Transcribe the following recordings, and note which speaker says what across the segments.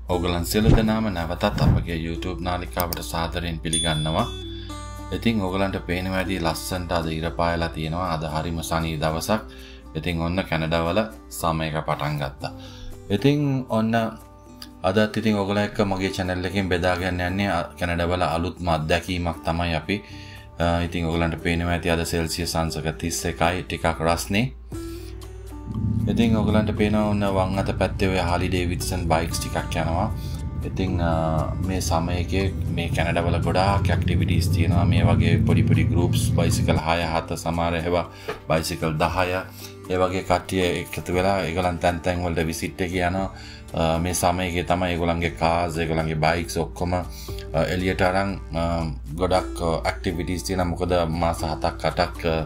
Speaker 1: ඕගලන් සියලු දෙනාම නැවතත් අපගේ YouTube නාලිකාවට සාදරයෙන් පිළිගන්නවා. ඉතින් ඕගලන්ට පේනවා ඇති ලස්සනට අද ඉර පායලා තියෙනවා. අද හරිම සනී දවසක්. ඉතින් ඔන්න කැනඩාවල සමයක පටන් ගත්තා. ඉතින් ඔන්න අදත් ඉතින් ඕගලන් එක්ක මගේ channel එකෙන් බෙදා ගන්න යන්නේ කැනඩාවල අලුත්ම අත්දැකීමක් තමයි අපි. ඉතින් ඕගලන්ට පේනවා ඇති අද සෙල්සියස් අංශක 31යි ටිකක් රස්නේ. ඉතින් ඔයගලන්ට පේනවා ඔන්න වම් අත පැත්තේ ඔය හාලි ඩේවිඩ්සන් බයික්ස් ටිකක් යනවා. ඉතින් මේ සමයකේ මේ කැනඩාවල ගොඩාක් ඇක්ටිවිටීස් තියෙනවා. මේ වගේ පොඩි ගෲප්ස් බයිසිකල් 6 7 සමහර ඒවා බයිසිකල් 10 ඒ වගේ කට්ටිය එකතු වෙලා ඒගොල්ලන් තැන් වලට විසිට් එක යනවා. මේ සමයකේ තමයි ඒගොල්ලන්ගේ කාර්ස් ඒගොල්ලන්ගේ බයික්ස් ඔක්කොම එළියට අරන් ගොඩක් ඇක්ටිවිටීස් තියෙනවා. මොකද මාස 7ක් 8ක්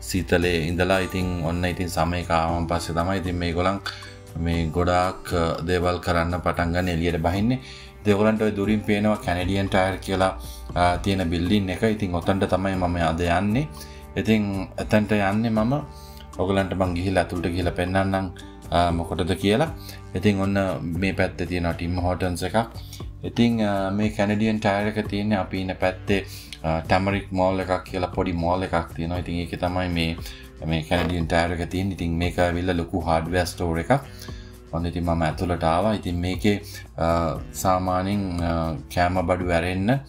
Speaker 1: සීතලේ ඉඳලා ඉතින් ඔන්න ඉතින් සමයක ආවම පස්සේ තමයි ඉතින් මේගොල්ලන් මේ ගොඩාක් දේවල් කරන්න පටන් ගන්න එළියට බහින්නේ. ඒගොල්ලන්ට ඔය දුරින් පේනවා කැනඩියන් ටයර් කියලා තියෙන බිල්ඩින් එක. ඉතින් ඔතනට තමයි මම අද යන්නේ. ඉතින් එතනට යන්නේ මම ඔයගොල්ලන්ට මං ගිහිල්ලා අතුලට ගිහිල්ලා පෙන්නන්නම් මොකටද කියලා. ඉතින් ඔන්න මේ පැත්තේ තියෙනවා ටිම් හෝටන්ස් එකක්. ඉතින් මේ කැනඩියන් ටයර් එක තියෙන්නේ අපි ඉන්න පැත්තේ ටැමරික් මෝල් එකක් කියලා පොඩි මෝල් එකක් තියෙනවා. ඉතින් ඒකේ තමයි මේ කැනඩියන් ටයර් එක තියෙන්නේ. ඉතින් මේක ඇවිල්ලා ලොකු හાર્ඩ්වෙයාර් ස්ටෝර් එකක්. ඔන්න ඉතින් මම ඇතුළට ආවා. ඉතින් මේකේ සාමාන්‍යයෙන් කැම බඩු ඇරෙන්න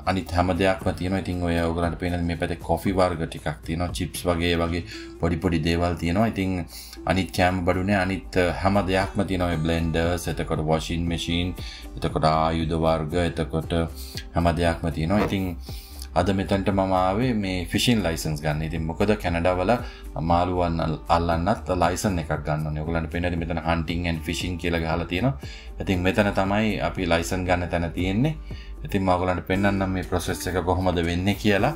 Speaker 1: අනිත් හැම දෙයක්ම තියෙනවා. ඉතින් ඔය ඔයගලන්ට පේනද මේ පැත්තේ කොෆි වර්ග ටිකක් තියෙනවා. චිප්ස් වගේ පොඩි දේවල් තියෙනවා. ඉතින් අනිත් කැම බඩුනේ අනිත් හැම දෙයක්ම තියෙනවා. ඔය බ්ලෙන්ඩර්ස්, එතකොට වොෂින් මැෂින්, එතකොට ආයුධ වර්ග, එතකොට හැම දෙයක්ම තියෙනවා. ඉතින් අද මෙතනට මම ආවේ මේ ෆිෂින් ලයිසන්ස් ගන්න. ඉතින් මොකද කැනඩාවල මාළුවන් අල්ලන්නත් ලයිසන් එකක් ගන්න ඕනේ. ඔයගලන්ට පේනද මෙතන හන්ටින් ඇන්ඩ් ෆිෂින් කියලා ගහලා තියෙනවා. ඉතින් මෙතන තමයි අපි ලයිසන් ගන්න තැන තියෙන්නේ. ඉතින් මම ඔයගලන්ට පෙන්නන්නම් මේ ප්‍රොසෙස් එක කොහොමද වෙන්නේ කියලා.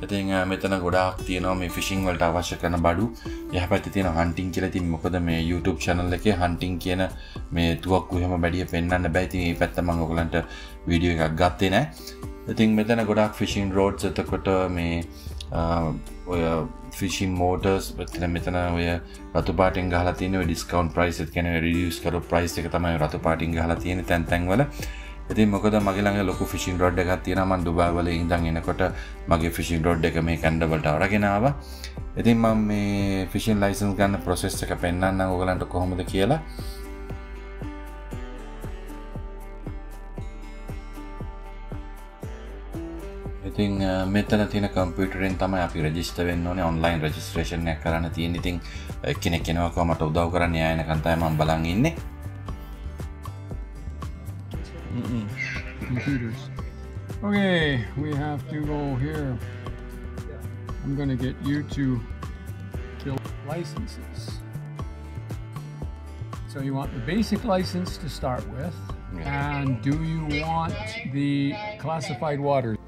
Speaker 1: ඉතින් මෙතන ගොඩාක් තියෙනවා මේ ෆිෂින් වලට අවශ්‍ය කරන බඩු. යහපැත්තේ තියෙන හන්ටින් කියලා. ඉතින් මොකද මේ YouTube channel එකේ හන්ටින් කියන මේ තුවක්කු එහෙම බැඩිය පෙන්නන්න බෑ. ඉතින් මේ පැත්ත මම ඔයගලන්ට වීඩියෝ එකක් ගත්තේ නෑ. ඉතින් මෙතන ගොඩාක් ෆිෂින් රෝඩ්ස්, එතකොට මේ ඔය ෆිෂින් මෝටර්ස් මෙතන ඔය රතු පාටින් ගහලා තියෙන ඔය ඩිස්කවුන්ට් ප්‍රයිස් එක කියන්නේ රිඩියුස් කරපු ප්‍රයිස් එක තමයි රතු පාටින් ගහලා තියෙන්නේ තැන් වල. ඉතින් මොකද මගේ ළඟ ලොකු ෆිෂින් රොඩ් එකක් තියෙනවා. මම ඩුබායි වල ඉඳන් එනකොට මගේ ෆිෂින් රොඩ් එක මේ කැනඩාවලට අරගෙන ආවා. ඉතින් මම මේ ෆිෂින් ලයිසන්ස් ගන්න ප්‍රොසෙස් එක පෙන්නන්නම් ඔයගලන්ට කොහොමද කියලා. ඉතින් මෙතන තියෙන කම්පියුටරෙන් තමයි අපි රෙජිස්ටර් වෙන්න ඕනේ. ඔන්ලයින් රෙජිස්ට්‍රේෂන් එකක් කරන්න තියෙන. ඉතින් කෙනෙක් කෙනෙක් මට උදව් කරන්න යනකන් තමයි මම බලන් ඉන්නේ.
Speaker 2: Computers. Okay, we have to go here. I'm going to get you to fill licenses. So you want the basic license to start with, and do you want the classified waters?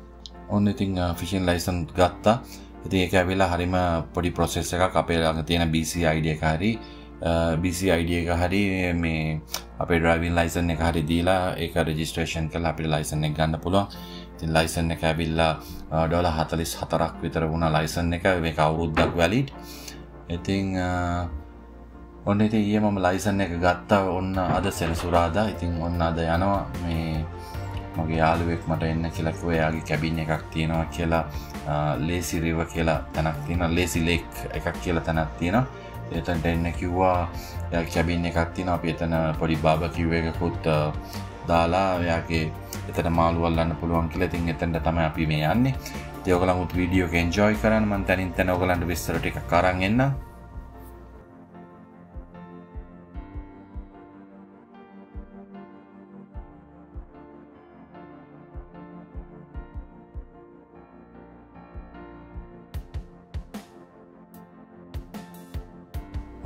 Speaker 1: ඔන්න ඉතින් fishing licence ගත්තා. ඉතින් ඒක ඇවිල්ලා හරිම පොඩි process එකක්. අපේ ළඟ තියෙන BC ID එක හරි BC ID එක හරි මේ අපේ ඩ්‍රයිවිං ලයිසන් එක හරි දීලා ඒක රෙජිස්ට්‍රේෂන් කරලා අපිට ලයිසන් එක ගන්න පුළුවන්. ඉතින් ලයිසන් එක ඇවිල්ලා $44ක් විතර වුණා ලයිසන් එක. මේක අවුරුද්දක් වැලිඩ්. ඉතින් ඔන්න ඉතින් ඊයේ මම ලයිසන් එක ගත්තා. ඔන්න අද සෙනසුරාදා. ඉතින් ඔන්න අද යනවා මේ මගේ යාළුවෙක් මට එන්න කියලා කිව්වා. එයාගේ කැබින් එකක් තියෙනවා කියලා ලේසි රිවර් කියලා තැනක් තියෙනවා. ලේසි ලේක් එකක් කියලා තැනක් තියෙනවා. එතනට එන්න කිව්වා. එයාගේ කැබින් එකක් තියෙනවා. අපි එතන පොඩි බාබකියු එකකුත් දාලා එයාගේ එතන මාළු අල්ලන්න පුළුවන් කියලා. ඉතින් එතනට තමයි අපි මේ යන්නේ. ඉතින් ඔයගොල්ලන්ත් වීඩියෝ එක එන්ජොයි කරන්න. මම තනින් තන ඔයගොල්ලන්ට විස්තර ටිකක් අරන් එන්නම්.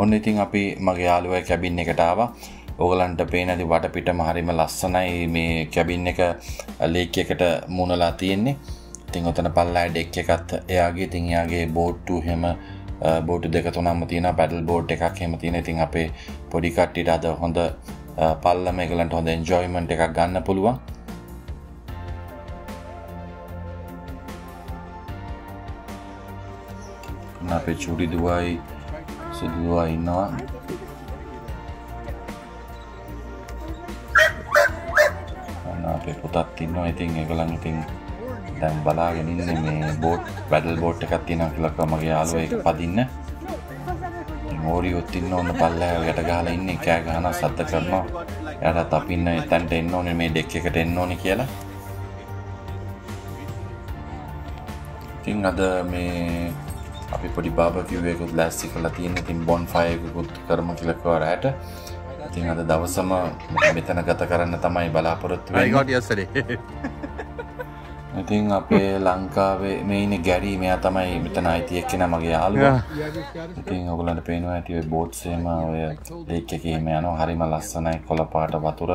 Speaker 1: ඔන්න ඉතින් අපි මගේ යාළුවා කැබින් එකට ආවා. ඕගලන්ට පේන ඇති වටපිටම හරිම ලස්සනයි. මේ කැබින් එක ලේක් එකට මුණලා තියෙන්නේ. ඉතින් ඔතන පල්ලයි ඩෙක් එකත් එයාගේ. ඉතින් එයාගේ බෝට්ටු හැම බෝට්ටු දෙක තුනක්ම තියෙනවා. පැඩල් බෝට් එකක් එහෙම තියෙනවා. ඉතින් අපේ පොඩි කට්ටියට අද හොඳ පල්ලම ඒගලන්ට හොඳ එන්ජොයිමන්ට් එකක් ගන්න පුළුවන්. අපේ චූටි දුවයි සුදුවා ඉන්නවා. අපේ පුතත් ඉන්නවා. ඉතින් ඒගොල්ලන් ඉතින් දැන් බලාගෙන ඉන්නේ මේ බෝට් පැඩල් බෝට් එකක් තියෙනවා කියලා මගේ යාළුවා ඒක පදින්න. ඉතින් ඕරියොත් ඉන්න ඕන පල්ලෙහා යට ගහලා ඉන්නේ කෑ ගහනවා සද්ද කරනවා. එයාට අපින්න එතනට එන්න ඕනේ මේ ඩෙක් එකට එන්න ඕනේ කියලා. ඉතින් අද මේ අපි පොඩි බාබකියු එකකුත් ලෑස්ති කරලා තියෙන. ඉතින් බොන් ෆයර් එකකුත් කරමු කියලා කිව්වා රැට. ඉතින් අද දවසම මෙතන ගත කරන්න තමයි බලාපොරොත්තු වෙන්නේ. I got yesterday. ඉතින් අපේ ලංකාවේ මේ ඉන්නේ ගැරි මෙයා තමයි මෙතන අයිති එක්කෙනා මගේ යාළුවා. ඉතින් ඔයගොල්ලන්ට පේනවා ඇති ඔය බෝට්ස් එහෙම ඔය ලේක් එකේ එහෙම යනවා. හරිම ලස්සනයි කොළ පාට වතුර.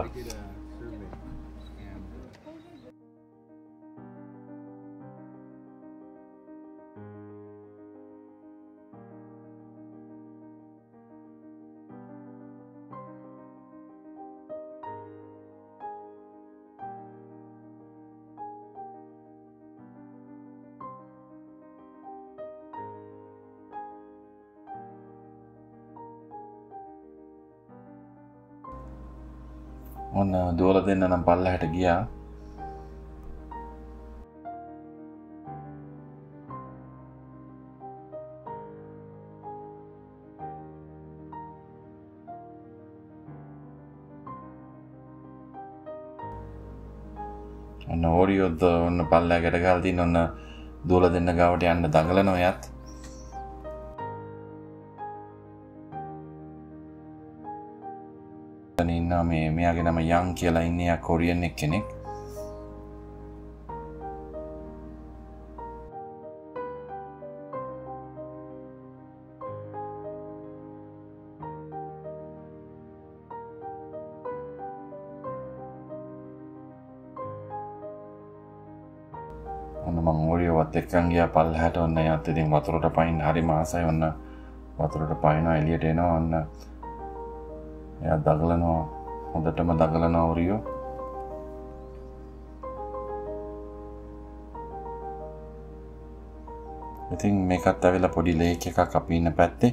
Speaker 1: ඔන්න දුවලා දෙන්න නම් පල්ලෙහාට ගියා. ඔන්න ඕරියොත් ඔන්න පල්ලෙහාට ගහලා තින්න ඔන්න දුවලා දෙන්න ගාවට යන්න දඟලනවා යත්. ඉන්නවා මේ මෙයාගේ නම යන් කියලා ඉන්නේ යා කොරියන් එක්කෙනෙක්. ඔන්න මම ඕරියවත් එක්කන් ගියා පල්ලෙහාට. ඔන්න යත් ඉතින් වතුරට පයින් හරිම ආසයි. ඔන්න වතුරට පයින්නවා එළියට එනවා. ඔන්න එයා දඟලනවා හොඳටම දඟලනවා ඕරියෝ. ඉතින් මේකත් ඇවිල්ලා පොඩි ලේක් එකක් අපි ඉන්න පැත්තේ.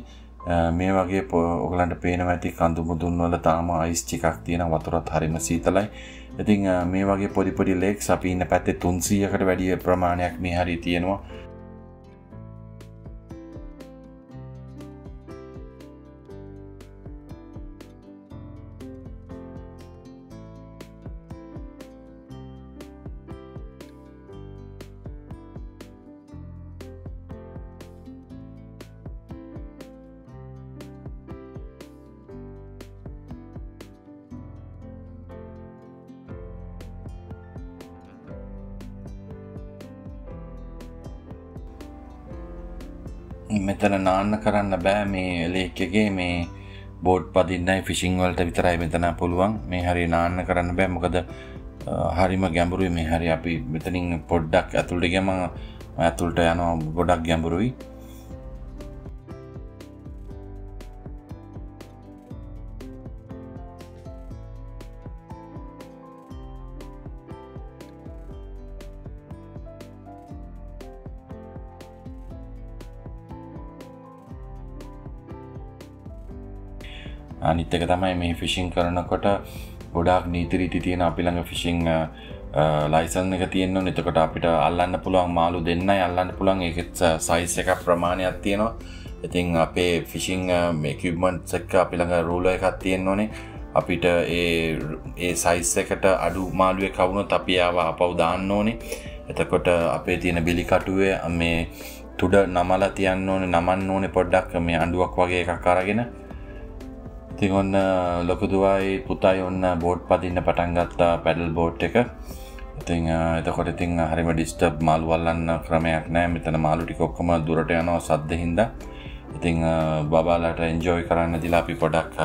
Speaker 1: මේ වගේ ඔයගලන්ට පේනවා ඇති කඳු මුදුන් වල තාම අයිස් ටිකක් තියෙන වතුරත් හරිම සීතලයි. ඉතින් මේ වගේ පොඩි පොඩි ලේක්ස් අපි ඉන්න පැත්තේ 300කට වැඩි ප්‍රමාණයක් මේ හරිය තියෙනවා. මෙතන නාන්න කරන්න බෑ මේ ලේක් එකේ. මේ බෝට් පදින්නයි ෆිෂිං වලට විතරයි මෙතන පුළුවන්. මේ හරිය නාන්න කරන්න බෑ මොකද හරිම ගැඹුරුයි. මේ හරිය අපි මෙතනින් පොඩ්ඩක් ඇතුළට ගියම ඇතුළට යනවා ගොඩක් ගැඹුරුයි. අනිත් එක තමයි මේ ෆිෂිං කරනකොට ගොඩාක් නීති රීති තියෙන. අපි ළඟ ෆිෂිං ලයිසන් එක තියෙන්න ඕනේ. එතකොට අපිට අල්ලන්න පුළුවන් මාළු දෙන්නයි අල්ලන්න පුළුවන්. ඒකෙත් සයිස් එකක් ප්‍රමාණයක් තියෙනවා. ඉතින් අපේ ෆිෂිං ඉක්විප්මන්ට්ස් එක අපි ළඟ රූලර් එකක් තියෙන්න ඕනේ. අපිට ඒ සයිස් එකට අඩු මාළුවෙක් වුණොත් අපි ආව අපව දාන්න ඕනේ. එතකොට අපේ තියෙන බිලි කටුවේ මේ තුඩ නමලා තියන්න ඕනේ. නමන්න ඕනේ පොඩ්ඩක් මේ අඬුවක් වගේ එකක් අරගෙන. ඉතින් ඔන්න ලොකු දුවයි පුතයි ඔන්න බෝට් පදින්න පටන් ගත්තා පැඩල් බෝට් එක. ඉතින් එතකොට ඉතින් හරිම ඩිස්ටර්බ් මාළු අල්ලන්න ක්‍රමයක් නැහැ. මෙතන මාළු ටික ඔක්කොම දුරට යනවා සද්ද හින්දා. ඉතින් බබාලාට එන්ජොයි කරන්න දීලා අපි පොඩක්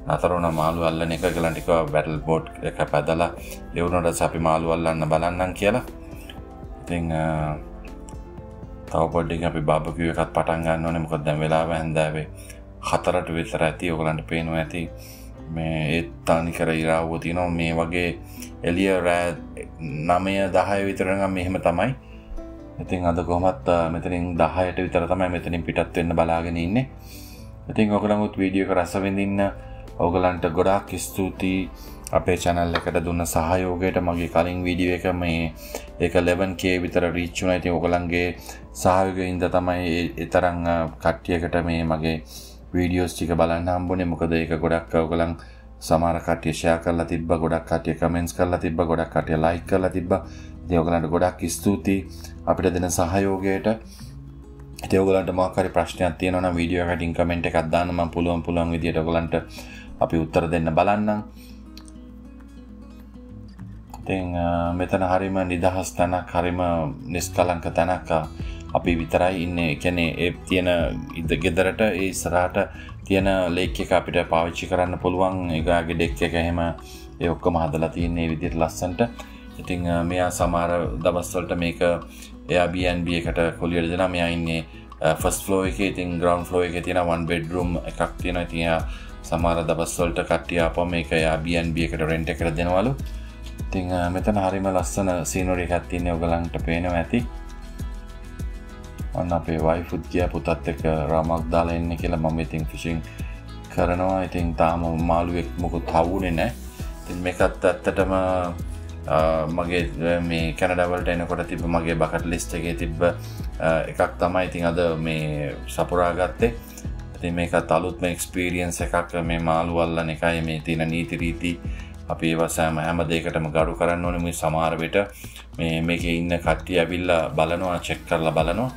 Speaker 1: නතර වුණා මාළු අල්ලන එක. ඒගොල්ලන් ටික පැඩල් බෝට් එක පැදලා ඒ වුණාට අපි මාළු අල්ලන්න බලන්නම් කියලා. ඉතින් තව පොඩ්ඩක් අපි බාබකියු එකත් පටන් ගන්න ඕනේ. මොකද දැන් වෙලාව හැන්දෑවේ 4ට විතර ඇති. ඔයගලන්ට පේනවා ඇති මේ ඒත් තනිකර ඉරාවුව තියෙනවා. මේ වගේ එළිය රෑ 9-10 විතර නම් මෙහෙම තමයි. ඉතින් අද කොහොමත් මෙතනින් 10ට විතර තමයි මෙතනින් පිටත් වෙන්න බලාගෙන ඉන්නේ. ඉතින් ඔයගලන්ගොත් වීඩියෝ එක රස විඳින්න ඔයගලන්ට ගොඩාක් ස්තුතියි අපේ channel එකට දුන්න සහයෝගයට. මගේ කලින් වීඩියෝ එක මේ ඒක 11k විතර reach වුණා. ඉතින් ඔයගලන්ගේ සහයෝගයෙන් තමයි ඒ තරම් කට්ටියකට මේ මගේ වීඩියෝස් ටික බලන්න හම්බුනේ. මොකද ඒක ගොඩක් ඔයගලන් සමහර කට්ටිය share කරලා තිබ්බා, ගොඩක් කට්ටිය comments කරලා තිබ්බා, ගොඩක් කට්ටිය like කරලා තිබ්බා. ඉතින් ඔයගලන්ට ගොඩක් ස්තුතියි අපිට දෙන සහයෝගයට. ඉතින් ඔයගලන්ට මොකක් හරි ප්‍රශ්නයක් තියෙනවා නම් වීඩියෝ එකකින් කමෙන්ට් එකක් දාන්න. මම පුළුවන් විදියට ඔයගලන්ට අපි උත්තර දෙන්න බලන්නම්. ඉතින් මෙතන හරිම නිදහස් තැනක්, හරිම නිස්කලංක තැනක් අපි විතරයි ඉන්නේ. ඒ කියන්නේ ඒ තියෙන ගෙදරට ඒ ඉස්සරහට තියෙන ලේක් එක අපිට පාවිච්චි කරන්න පුළුවන්. ඒගාගේ ඩෙක් එක එහෙම ඒ ඔක්කොම හදලා තියෙන මේ විදිහට ලස්සනට. ඉතින් මෙයා සමහර දවස්වලට මේක Airbnb එකට කොලියට දෙනවා. මෙයා ඉන්නේ first floor එකේ. ඉතින් ground floor එකේ තියෙන one bedroom එකක් තියෙනවා. ඉතින් සමහර දවස්වලට කට්ටිය ආපම මේක Airbnb එකට rent එකට දෙනවලු. ඉතින් මෙතන හරිම ලස්සන සීනරි එකක් තියෙනවා. ඔයගලන්ට පේනවා ඇති. ඔන්න අපේ වයිෆුත් ගියා පුතත් එක්ක රාමක් දාලා ඉන්නේ කියලා. මම ඉතින් ෆිෂින් කරනවා. ඉතින් තාම මාළුවෙක් මොකුත් හවුනේ නැහැ. ඉතින් මේකත් ඇත්තටම මගේ මේ කැනඩා වලට එනකොට තිබ්බ මගේ බකට් ලිස්ට් එකේ තිබ්බ එකක් තමයි. ඉතින් අද මේ සපුරා ගත්තේ. ඉතින් මේකත් අලුත්ම එක්ස්පීරියන්ස් එකක්. මේ මාළු අල්ලන එකයි මේ තියෙන නීති රීති අපි ඒවා හැම දෙයකටම ගරු කරන්න ඕනේ. මේ සමහර විට මේකේ ඉන්න කට්ටිය ඇවිල්ලා බලනවා, චෙක් කරලා බලනවා.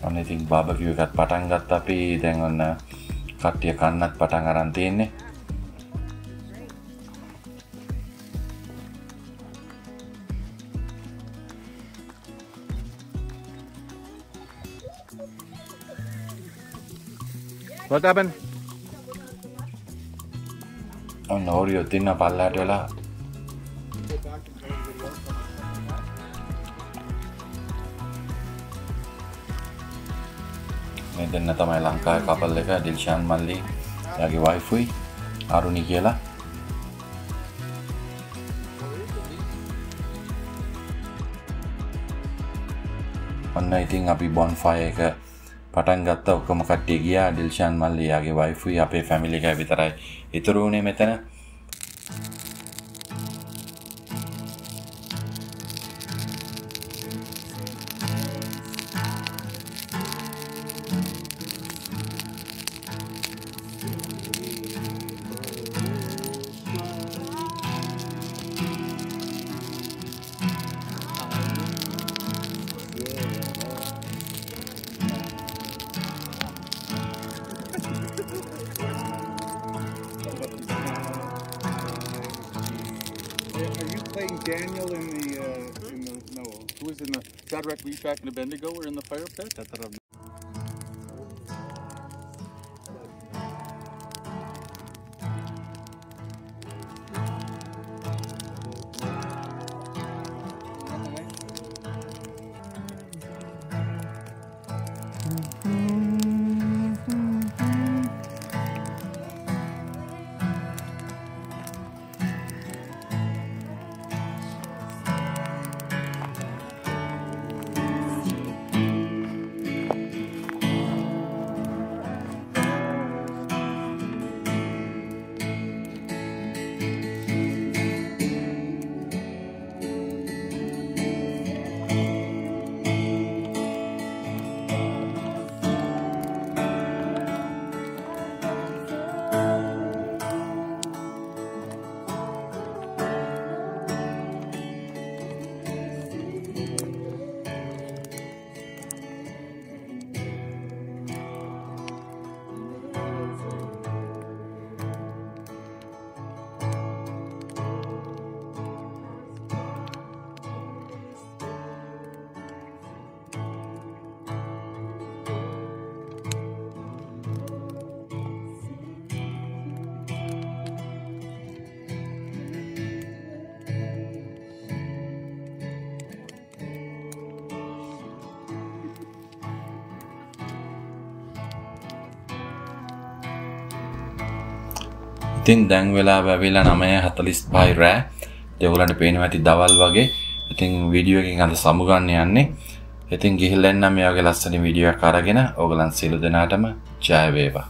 Speaker 1: අන්න ඉතින් බාබකියු එකත් පටන් ගත්තා අපි. දැන් ඔන්න කට්ටිය කන්නත් පටන් අරන් තියෙන්නේ.
Speaker 3: What happened?
Speaker 1: ඔන්න ඕරියෝ තින්න පල්ලයට වෙලා. මේ දෙන්න තමයි ලංකාවේ කපල් එක. ඩිල්ෂාන් මල්ලි එයාගේ වයිෆුයි අරුණි කියලා. ඔන්න ඉතින් අපි bonfire එක පටන් ගත්තා. ඔක්කොම කට්ටිය ගියා. ඩිල්ෂාන් මල්ලි එයාගේ වයිෆුයි අපේ ෆැමිලි එක විතරයි ඉතුරු වුණේ මෙතන.
Speaker 3: Daniel in the no, who was in the Shadrach, Meshach, and Abednego were in the fire pit?
Speaker 1: ඉතින් දැන් වෙලාව ඇවිල්ලා 9:45 රෑ. ඒගොල්ලන්ට පේනවා ඇති දවල් වගේ. ඉතින් වීඩියෝ එකකින් අද සමුගන්න යන්නේ. ඉතින් ගිහිල්ලා එන්නම් මේ වගේ ලස්සන වීඩියෝ එකක් අරගෙන. ඕගලන් සියලු දෙනාටම ජය වේවා.